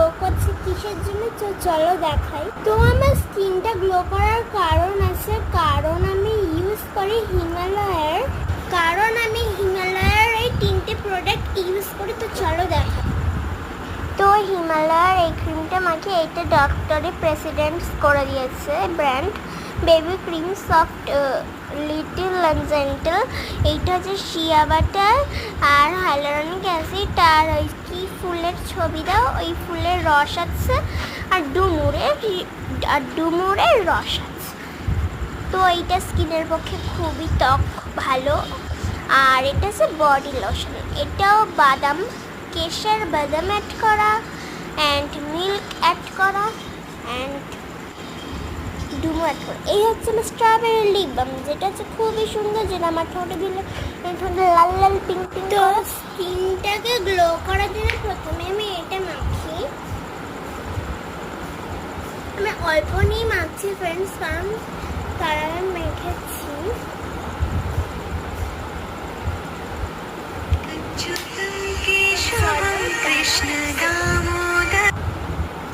Glow করছে কিসের জন্য চলো দেখাই। তো আমার স্কিনটা গ্লো করার কারণ আছে, কারণ আমি ইউজ করি হিমালয়ের, এই তিনটে প্রোডাক্ট ইউজ করি। তো চলো দেখাই। তো হিমালয়ের এই ক্রিমটা আমাকে এইটা ডক্টরে প্রেসিডেন্টস করে দিয়েছে brand, baby cream soft little and gentle. এইটা হচ্ছে শিয়া বাটার আর হাইলোরনিক অ্যাসিড আর ওই কি ফুলের ছবি দাও, ওই ফুলের রস আছে আর ডুমুরের রস আছে। তো এইটা স্কিনের পক্ষে খুবই ভালো। আর এটা হচ্ছে বডি লোশন, এটাও বাদাম, কেশর বাদাম অ্যাড করা অ্যান্ড মিল্ক অ্যাড করা অ্যান্ড ডুমো অ্যাড করা। এই হচ্ছে আমার স্ট্রবেরি লিপ বাম, যেটা হচ্ছে খুবই সুন্দর, যেটা আমার ঠোঁটে দিলে ঠোঁটে লাল লাল পিঙ্ক পিঙ্ক। তো স্কিনটাকে গ্লো করার জন্য প্রথমে আমি এটা মাখি। আমি অল্প নিয়ে মাখছি ফ্রেন্ডস, কারণ তারা মেখেছি।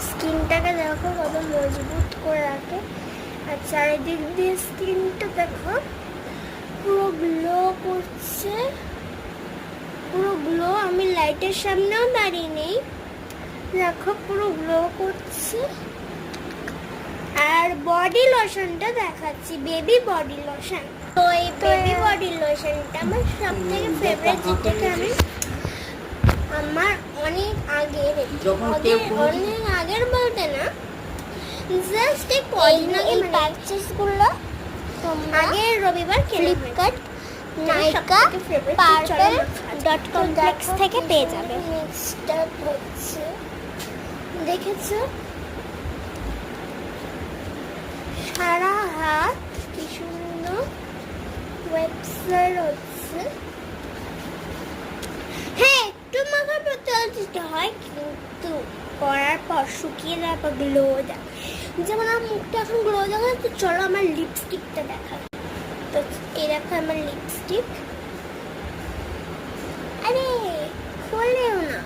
স্কিনটাকে দেখো কত মজবুত করে রাখে, আর চারিদিক দিয়ে স্কিনটা দেখো পুরো গ্লো করছে, পুরো গ্লো। আমি লাইটের সামনেও দাঁড়িয়ে নেই, দেখো পুরো গ্লো করছে। আর বডি লোশনটা দেখাচ্ছি, বেবি বডি লোশন। তো এই বেবি বডি লোশনটা আমার সব থেকে ফেভারিট, যেটাকে আমি আমার অনেক আগের বলতে না, জাস্ট এই কদিন আগে পারচেসগুলো আগের রবিবার ফ্লিপকার্ট, নাইকা, পার্পল.com থেকে পেয়ে যাবে। নেক্সট হচ্ছে দেখেছো সারা হাত কি সুন্দর ওয়েবসাইট হচ্ছে। হ্যাঁ, একটু মাখার পর তেল দিতে হয়, কিন্তু করার পর শুকিয়ে দেওয়ার পর গ্লো দেয়। যেমন আমার মুখটা এখন গ্লো দেখা, তো চলো আমার লিপস্টিকটা দেখা। তো এই দেখো আমার লিপস্টিক, আরে খোলেও না।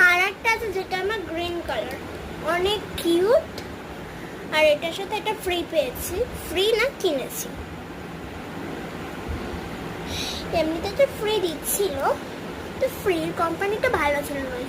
আর একটা আছে যেটা আমার গ্রিন কালার, অনেক কিউট। আর এটার সাথে একটা ফ্রি পেয়েছি, ফ্রি না কিনেছি, এমনিতে তো ফ্রি দিচ্ছিল, তো ফ্রির কোম্পানিটা ভালো ছিল, ওই